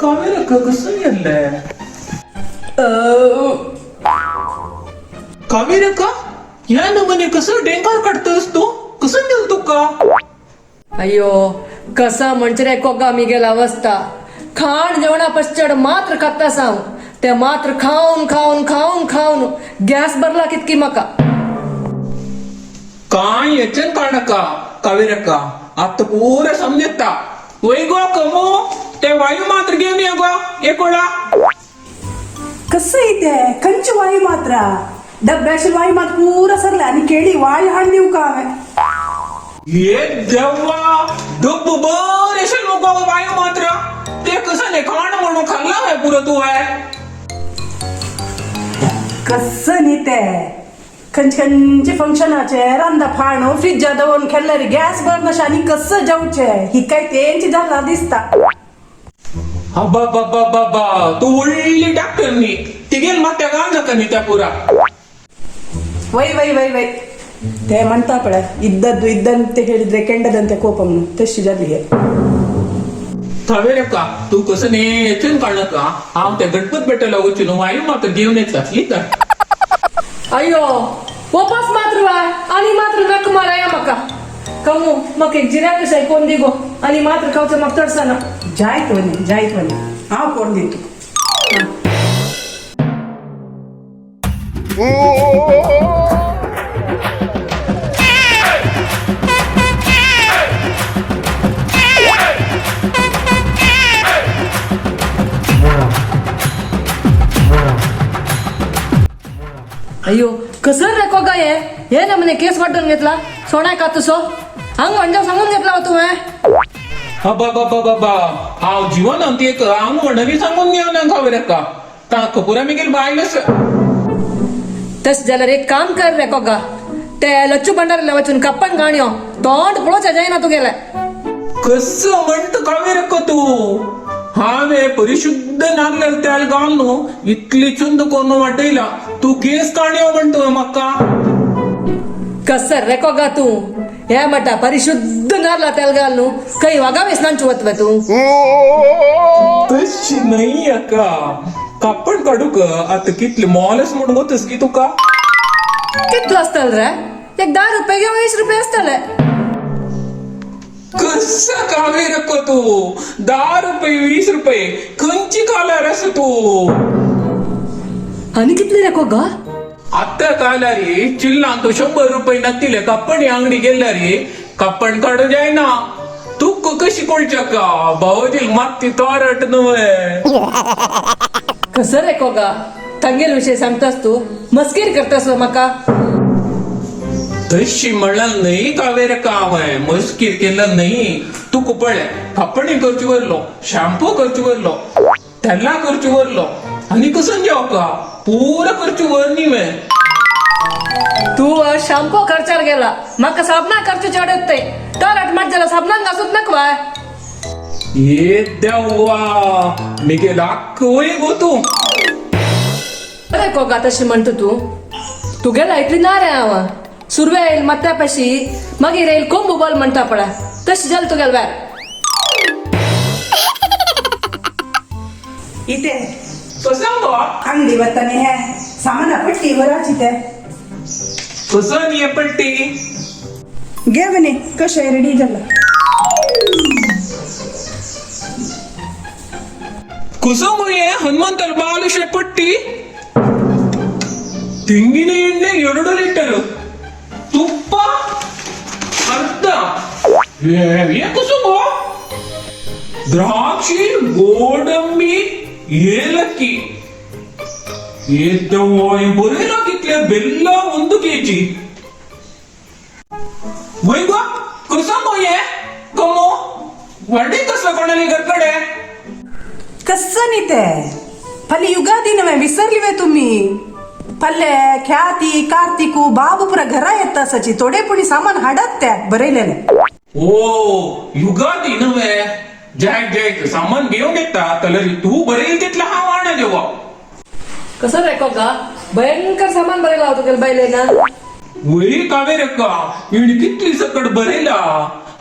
कावेरಕ್ಕ कसं गेलंय कावेरಕ್ಕ या नमने कसं डेंकार काढतोस तू कसं गेलतो का अयो कसा म्हणजे रे कोगा मिगेल अवस्था खाण जेवणा पश्चात मात्र खाता सांग ते मात्र खाऊन खाऊन खाऊन खाऊन गॅस भरला कितकी मका काय याचन काढका कावेरಕ್ಕ आता पुरा समजता वैगो कमो ते वायू मात्र घेऊन ये गो एकोळा कसं इथे कंची वायू मात्र डब्याशी वायू मात्र पुरा सरला आणि केळी वायू हाण देऊ का ये देवा डब्ब बरेशल मोका वायू मात्र ते कसं नाही खाण म्हणून खाल्ला आहे पुरं तू आहे कसं नीते खंची फंक्शनाचे रांदा फाणू फ्रीज दवरून खेळणारी गॅस बर्नश आणि कसं जाऊचे ही काय त्यांची झाला दिसता अब्बा बाबा बाबा तू ಒಳ್ಳೆ ಡಾಕ್ಟರ್ ನೀ तिगेल ಮತ್ತೆ गांजकनी त्या पुरा वै वै वै वै ते म्हणता पड इದ್ದದ್ದು ಇದ್ದಂತೆ ಹೇಳಿದ್ರೆ ಕೆಂಡದಂತೆ ಕೋಪ तशी झाली आहे कावेरಕ್ಕ तू कसं नाही येचून काढलं का हा त्या गणपत बेटाला वचून वायू मात्र घेऊन येतात ठीक आहे अयो वापस मात्र वाय आणि मात्र नक मारा या मका कमू मग एक जिऱ्या कशाय कोण दिगो आणि मात्र खावचं मग तडसाना जायत म्हणे हा कोण देतो अयो कसं रे कोगा हे ना म्हणे केस वाटून घेतला सोन्या का तुसो हंग म्हणजे सांगून घेतला तू अब्बा बाबा बाबा हा जीवन अंती एक आंग म्हणवी सांगून घेऊ ना कावेरಕ್ಕ ता कपुरा मी गेल बायलस तस जाल्यार एक काम कर रे कोगा ते लच्चू भंडारीला वचून कप्पन गाणयो तोंड पळोवच्या जायना तू गेलाय कसं म्हणत कावेरಕ್ಕ तू हावे परिशुद्ध नागलेल त्याला गावनो इतली चुंद कोण वाटयला तू केस काढ्यो म्हणतो मक्का कसं रे कोगा तू हे मटा परिशुद्ध नारला तेल घालू काही वागावेस नांचू वतवे तू तशी नाही अक्का कापड काढू का आता कितले मॉलच म्हणून होतस की तुका कितलो असतल रे एक 10 रुपये किंवा 20 रुपये असतले कसं कावेरಕ್ಕ तू 10 रुपये 20 रुपये खंची कालार असं तू आणि कितले रे कोगा आता काला रे चिल्ला तो 100 रुपये नसतील कप्पण अंगडी गेला रे कप्पण काढू जाय ना तू कशी कोळच्या का भाऊजी मागती तोरट नव्हे कसं रे कोगा तंगेल विषय सांगतास तू मस्किरी करतास मका तशी म्हणाल नाही कावेरಕ್ಕ आहे मस्कीर केलं नाही तू कुपळ्या कप्पणी करची वरलो शॅम्पू करची वरलो त्याला करची वरलो आणि कसं जाऊ का पुरा करची वर निवे तू शॅम्पू खर्चार गेला मका साबणा खर्च चढत ते तर अटमाट साबणान घासूत नकवाय ये देवा मी गेला कोई गो तू अरे कोगा तशी म्हणतो तू गेला ऐकली ना रे आवा सुरवे येईल मत्यापाशी मग येईल कोंबू बॉल म्हणता पडा तशी झाल तू गेल इथे कसं अंगडी बत्ताने हे सामान पट्टी भराची ते कसं नाही पट्टी घे म्हणे कशा रेडी झाला कसं म्हणे हनुमंतर बालुशे पट्टी ತೆಂಗಿನ ಎಣ್ಣೆ 2 ಲೀಟರ್ ತುಪ್ಪ ಅರ್ಧ ಕುಸುಮ ದ್ರಾಕ್ಷಿ ಗೋಡಂಬಿ ಏಲಕ್ಕಿ ಬರೆಯಲ್ಲ कितले ಬೆಲ್ಲ 1 kg वैगो कसं मोये कमो वडे कसं कोणाला घरकडे कसं नीते फली युगादी नव्हे विसरली तुम्ही पल्ले ख्याती कार्तिकू बाबूपुरा घरा येत असाची थोडे पुढे सामान हाडत त्या बरयलेले ओ युगादी नव्हे जाय सामान घेऊन येता तलरी तू बरेल तिथला हा वाणा जेव्हा कसं रे कोगा भयंकर सामान बरेला होतो त्याला बायले ना वही कावेरक्का इण कितली सकट बरेला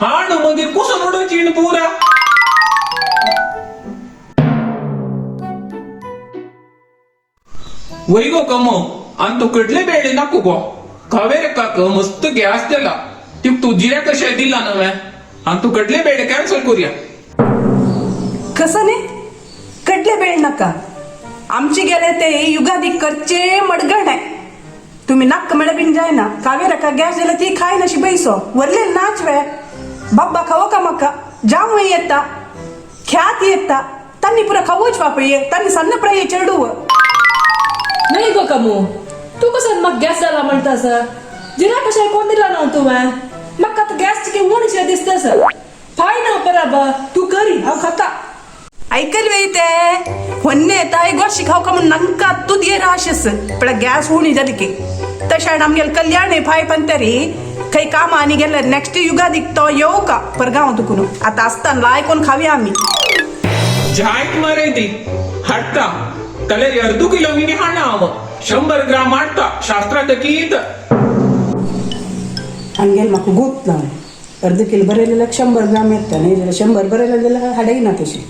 हाण मागीर कसं नडोची इण पुरा वही गो कमो आणि तो कडले बेळे नाकू गो कावेरक्काक मस्त गॅस दिला ती तू जिऱ्या कशा दिला नव्हे आणि तू कडले बेळे कॅन्सल करूया कसं नाही कडले बेळ नका आमची गेले ते युगादी करचे मडगण आहे तुम्ही नाक मळे बिन जाय ना कावेरा का गॅस दिला ती खाय नशी बैसो वरले नाचवे बाब्बा खावो का मका जाम येता ख्यात येता त्यांनी पुरा खावोच वापये त्यांनी सन्न प्रये चढू नाही गो कमू तू कसं मग गॅस झाला म्हणतास जिरा कशा कोण दिला ना तू मग आता गॅस की उणीच्या दिसतस फाय ना बराबर तू करी हा खाता ऐकल वेळी ते ಹೊನ್ನೆ ತಾಯಿ ಗೋಶಿ खाव का म्हणून नंका तू दे राशस पण गॅस होणी जरी की तशा आमगेल कल्याण आहे फाय पण तरी काही काम आणि गेलं नेक्स्ट युगादिक तो येऊ का परगाव तुकुन आता असताना लाय कोण खावी आम्ही ಜಾಯ್ಟ್ ಮಾರೈತಿ ಹಟ್ಟ ತಲೆ 2 ಕಿಲೋ ಮಿನಿ ಹಣ ಅವ 100 ಗ್ರಾಮ್ ಹಟ್ಟ ಶಾಸ್ತ್ರ ತಕೀತ हंगेल माका गोत ना अर्ध किलो बरेलेला 100 ग्राम येतं नाही जरा 100 बरेलेला हाडाई ना तशी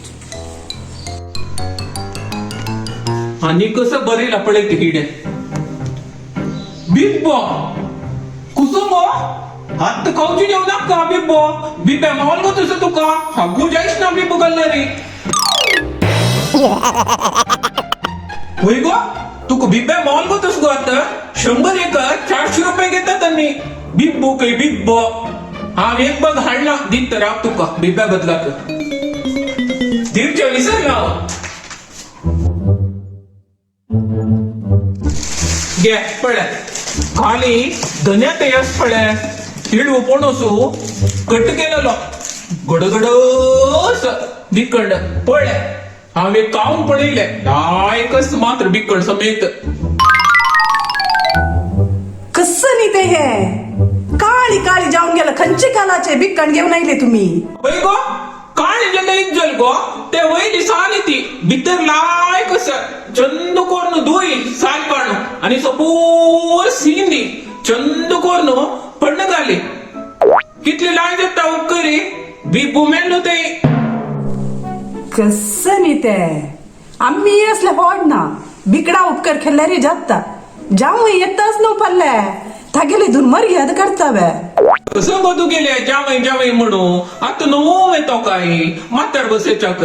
आणि कसं बरेला पडेल हिडे बिब्बो कुसुमो हात खाऊची देऊ नका बिब्बो बिब्या मावल गो तसं तुका हागू जाईस ना बिब्बो गल्लारी होय गो तुका बिब्या मावल गो तसं गो आता 100 एक 400 रुपये घेतात त्यांनी बिब्बो काही बिब्बो हा एक बघ हाडला दिन तर आप तुका बिब्या बदलाक दीडच्या विसरला गे पळे खाली धन्यात यश पळे तिळू पोणसू कट केलेलो गडगडस बिकड पळे हांवे काऊन पळयले एकच मात्र बिकड समेत कसं नाही ते हे काळी काळी जाऊन गेलं खंची कालाचे बिक्कण घेऊन आले तुम्ही वय गो काळी जल इज्जल गो ते वयली साली ती भितर लाय कस चंद कोर्ण धुई साल काढू आणि सपोर सिंदी चंद कोर्ण पडणं घाले कितले लाय देता उपकरी बी बुमेलो ते कसं नाही ते आम्ही असले होड ना बिकडा उपकर खेळणारी जाता जाऊ येतच न पल्ले थागेले धुन मर्याद करतावे कसं बदू गेले जावई म्हणू आता नो येतो काय म्हातार बसेचाक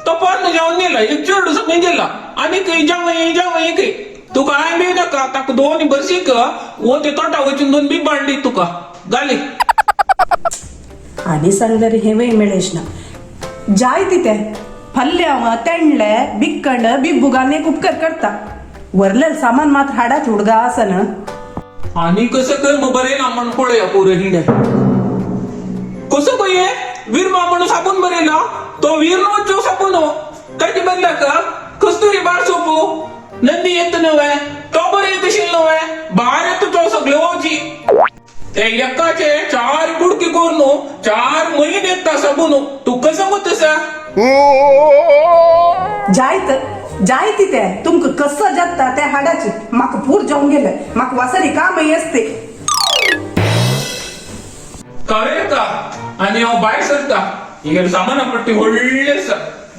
तो पण जाऊन नेला एक चेडू समज गेला आणि काही जावई काही तू काय बी नका ताक दोन बसी का ओ ते तोटा वचून दोन बी बांधली तुका गाली आणि सांगणारे हे वय मिळेश ना जाय तिथे फल्ल्याव तेंडले बिक्कंड बिबुगाने उपकार करता वरलेल सामान मात्र हाडात हुडगा असं ना आणि कसं कर मग बरे ना म्हण पळया पोरं हिंडे कसं काय वीर मामण साबून बरेला तो वीर नो चो साबून काय बदला का कस्तुरी बाळ सोपू नंदी येत नव्हे तो बरे येतशील नव्हे बाहेर येतो तो सगळे ओजी ते एकाचे 4 गुडकी कोरनो 4 महिने येता साबून तू कसं होत जाय तिथे तुमक कसं जाता त्या हाडाची माक पूर जाऊन गेलं माक वासरी कामही असते कावे का आणि बाय सरता ಈಗ ಸಾಮಾನ ಪಟ್ಟಿ ಒಳ್ಳೆ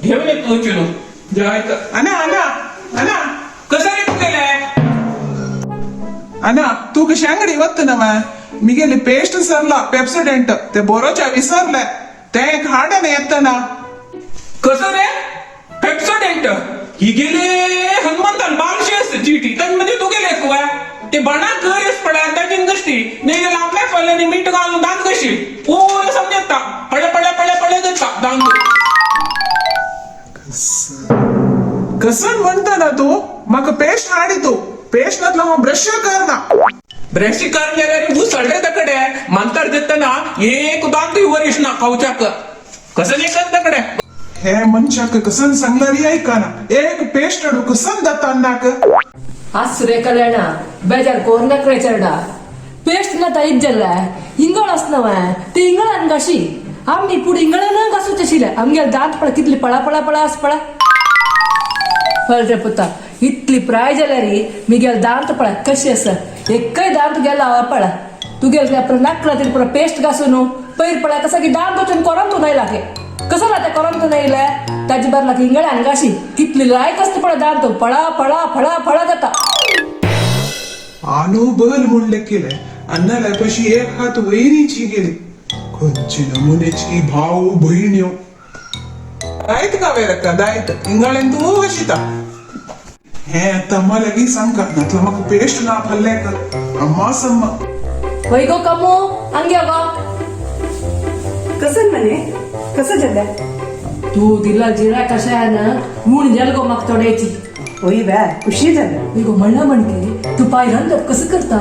घेऊन येतो चिलो जायचं अना कसं रे तू गेले अना तू कशी अंगडी वत्त नव मी गेली पेस्ट सरला पेप्सोडेंट ते बोरोच्या विसरले ते एक हाडने येतना कसं रे पेप्सोडेंट ही गेले हनुमंतान बालशी असते चीटी त्यांमध्ये तू गेले कुवा ते बना गरज पडा त्याची गोष्टी नाही गेला आपल्या पहिले मीठ घालून दान कशी पूर्ण समजता पळे देता दान कसं म्हणता ना तू मग पेस्ट हाडी तू पेस्ट नतला मग ब्रश कर ना ब्रश कर गेल्याने भू सडे तकडे मंतर देताना एक दान ती वरिष्ठ ना खाऊच्याक कसं नाही कर तकडे हे मनशाक कसं सांगणारी ऐका ना एक पेस्ट अडू कसं दतानाक आज सुरेखलेण बेजार कोर नकरे चरडा पेस्ट ना ता इज्जल इंगळ असनव ते इंगळान घाशी आम्ही पुढे इंगळान घासूच शिले आमगे दांत पळ कितली पळा आस पळा फल रे पुता इतली प्राय जाल्यार मी गेल दांत पळय कशी आसा एकय दांत गेला पळय तू गेल आपलं नाकला तरी पुरा पेस्ट घासून पयर पळय कसा की दांत वचून कोरोंत नाही लागे कसं राहते कोरोंत नाही ताजी बार लागे इंगळ्यान घाशी कितली लायक असते पळय दांत फळा फळा फळा फळा जाता आनो बल म्हणले केले अन्नाला पशी एक हात वैरीची गेली खंयची नमुनेची भाऊ बहिण्यो दायत का वेरका दायत इंगाळेन तू वशिता हे आता मला की सांग ना म्हाका पेस्ट ना फल्ले कर अम्मा सम्मा वय गो कमो हंग्या गो कसं म्हणे कसं झालं तू दिला जिरा कशानं मूण जल गो मग तोडायची होई बॅ खुशी झालं मी गो म्हणलं म्हणते तू पाय घालत कसं करता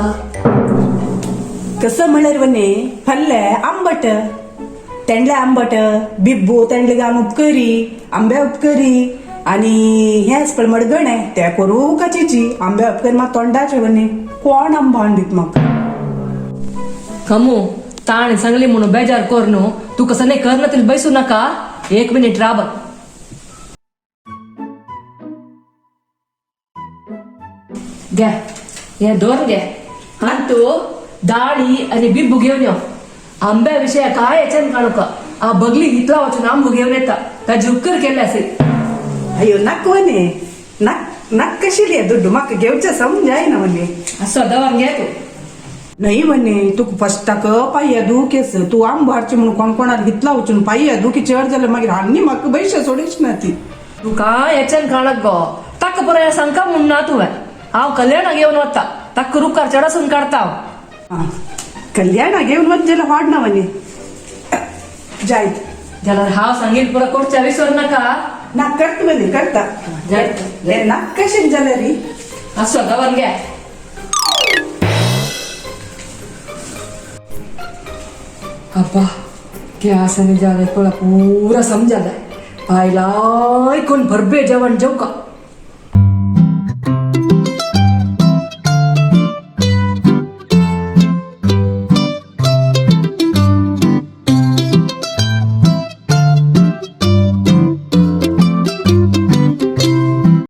कसं म्हणर वने फल्ले आंबट तेंडले आंबट बिब्बू तेंडले गाम उपकरी आंब्या उपकरी आणि हेच पण मडगणे ते करू कचीची आंब्या उपकरी मग तोंडाचे वने कोण आंबा हांडीत मग कमू ताण सांगली म्हणून बेजार कर न्हू तू कसं नाही कर ना तरी बैसू नका 1 मिनिट राब घ्या हे दोन घ्या आणि तू दाळी आणि बिब्बू घेऊन यो आंब्या विषय काय याच्यान काढू का आ बगली इतला वचून आंबू घेऊन येता ताजी उपकर केले असेल अयो नाक वने नाक नाक कशी लिया दुड्डू मग घेऊच्या समजाय ना वने असं दवार घ्या तू नाही म्हणे तू फस्टाक पाय्या दुखेस तू आंब हारचे म्हणून कोण कोणाला घेतला वचून पाय्या दुखी चढ जाल्यार मागीर हान्नी म्हाका बैशा सोडीच ना ती तू काय याच्यान काढत गो ताक पुराय सांगका म्हणून ना तू हांव कल्याणा घेऊन वता ताक रुपकार चढासून काढता हांव कल्याणा घेऊन वच जाल्यार वाड ना म्हणे जायत जाल्यार हांव सांगील पुरा कोटच्या विसर नाका नाक करता म्हणे करता जायत हे नाक कशें जाल्यार री असं दवार घ्या अब्बा क्या आसानी जाले पळा पूरा समजाला पायला कोण भरबे जेवण जेव का